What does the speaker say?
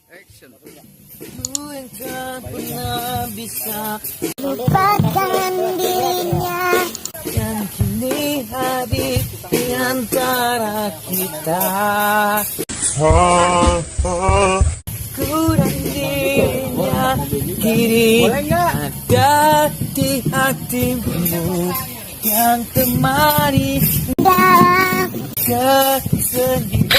Action. Ku yang tak pernah bisa lupakan dirinya. yang kini hadir di antara kita. Kurang dirinya kini ada di hatimu yang temani Dalam kesendirian.